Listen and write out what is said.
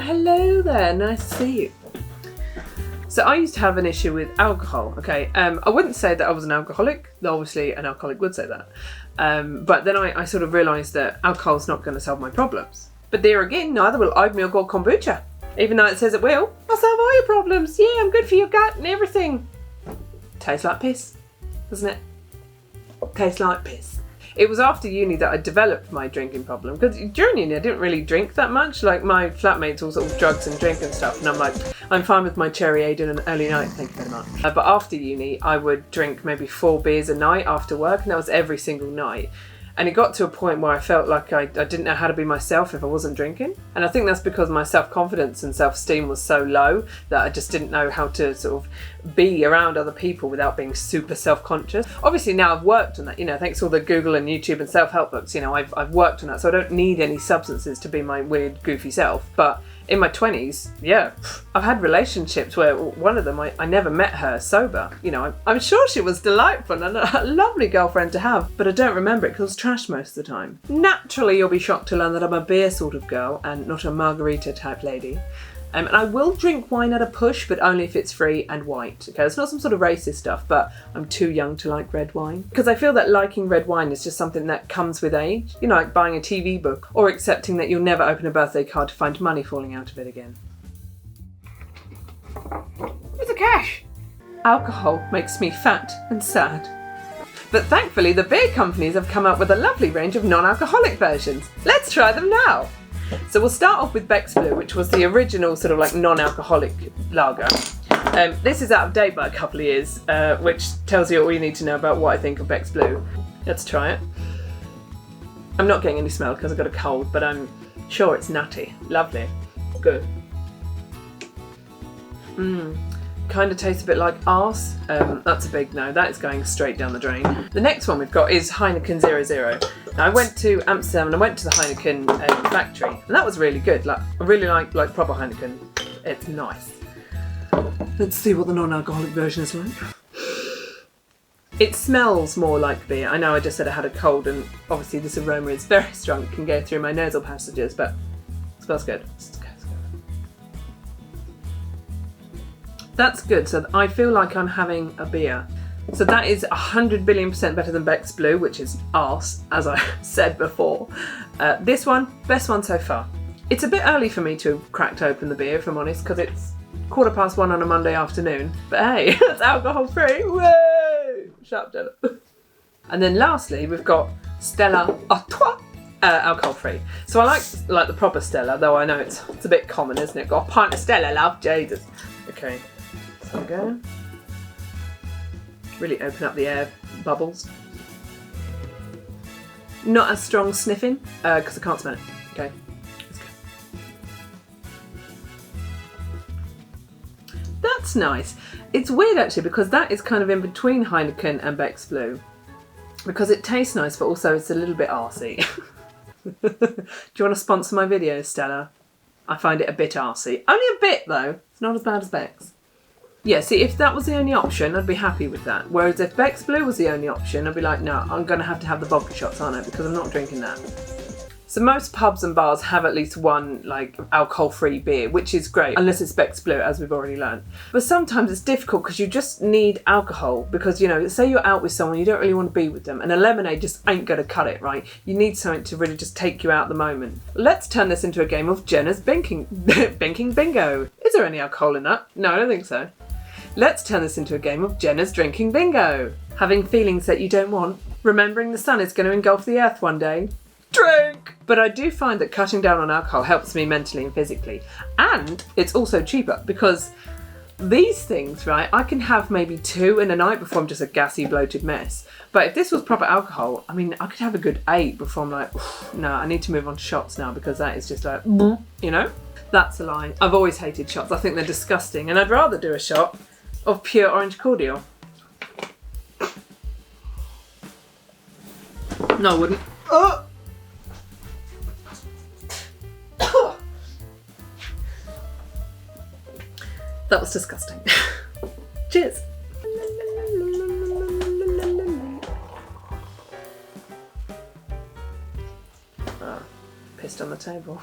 hello there, nice to see you. So I used to have an issue with alcohol, okay? I wouldn't say that I was an alcoholic, though obviously an alcoholic would say that. But then I sort of realised that alcohol's not going to solve my problems. But there again, neither will oatmeal or kombucha. Even though it says it will, I'll solve all your problems. Yeah, I'm good for your gut and everything. Tastes like piss, doesn't it? Tastes like piss. It was after uni that I developed my drinking problem, because during uni I didn't really drink that much. Like, my flatmates all sort of drugs and drink and stuff, and I'm like, I'm fine with my cherry aid and an early night, thank you very much. But after uni I would drink maybe 4 beers a night after work, and that was every single night. And it got to a point where I felt like I didn't know how to be myself if I wasn't drinking. And I think that's because my self-confidence and self-esteem was so low that I just didn't know how to sort of be around other people without being super self-conscious. Obviously now I've worked on that, you know, thanks to all the Google and YouTube and self-help books, you know, I've worked on that, so I don't need any substances to be my weird, goofy self. But in my 20s, yeah, I've had relationships where one of them, I never met her sober. You know, I'm sure she was delightful and a lovely girlfriend to have, but I don't remember it because it was trash most of the time. Naturally, you'll be shocked to learn that I'm a beer sort of girl and not a margarita type lady. And I will drink wine at a push, but only if it's free and white. Okay, it's not some sort of racist stuff, but I'm too young to like red wine. Because I feel that liking red wine is just something that comes with age. You know, like buying a TV book or accepting that you'll never open a birthday card to find money falling out of it again. Where's the cash? Alcohol makes me fat and sad. But thankfully, the beer companies have come up with a lovely range of non-alcoholic versions. Let's try them now. So we'll start off with Beck's Blue, which was the original sort of like non-alcoholic lager. This is out of date by a couple of years, which tells you all you need to know about what I think of Beck's Blue. Let's try it. I'm not getting any smell because I've got a cold, but I'm sure it's nutty. Lovely. Good. Kind of tastes a bit like arse. That's a big no. That is going straight down the drain. The next one we've got is Heineken 00. Now, I went to Amsterdam and I went to the Heineken factory, and that was really good. Like, I really like proper Heineken. It's nice. Let's see what the non-alcoholic version is like. It smells more like beer. I know I just said I had a cold, and obviously this aroma is very strong. It can go through my nasal passages, but it smells good. That's good, so I feel like I'm having a beer. So that is 100 billion% better than Beck's Blue, which is arse, as I said before. This one, best one so far. It's a bit early for me to have cracked open the beer, if I'm honest, because it's 1:15 on a Monday afternoon. But hey, it's alcohol free. Woo! Shut up, Stella. And then lastly, we've got Stella Artois. Alcohol free. So I like the proper Stella, though I know it's a bit common, isn't it? Got a pint of Stella, love, Jesus. Okay. There we go. Really open up the air bubbles. Not as strong sniffing, because I can't smell it. Okay, let's go. That's nice. It's weird actually, because that is kind of in between Heineken and Beck's Blue. Because it tastes nice, but also it's a little bit arsey. Do you want to sponsor my videos, Stella? I find it a bit arsey. Only a bit though. It's not as bad as Beck's. Yeah, see, if that was the only option, I'd be happy with that. Whereas if Beck's Blue was the only option, I'd be like, no, I'm going to have the vodka shots, aren't I? Because I'm not drinking that. So most pubs and bars have at least one, like, alcohol-free beer, which is great, unless it's Beck's Blue, as we've already learned. But sometimes it's difficult because you just need alcohol because, you know, say you're out with someone, you don't really want to be with them, and a lemonade just ain't going to cut it, right? You need something to really just take you out the moment. Let's turn this into a game of Jenna's Binking Bingo. Is there any alcohol in that? No, I don't think so. Let's turn this into a game of Jenna's Drinking Bingo. Having feelings that you don't want. Remembering the sun is going to engulf the earth one day. Drink! But I do find that cutting down on alcohol helps me mentally and physically. And it's also cheaper because these things, right, I can have maybe 2 in a night before I'm just a gassy, bloated mess. But if this was proper alcohol, I mean, I could have a good 8 before I'm like, no, I need to move on to shots now because that is just like, you know? That's a lie. I've always hated shots. I think they're disgusting. And I'd rather do a shot of pure orange cordial. No, I wouldn't. Oh! That was disgusting. Cheers. Pissed on the table.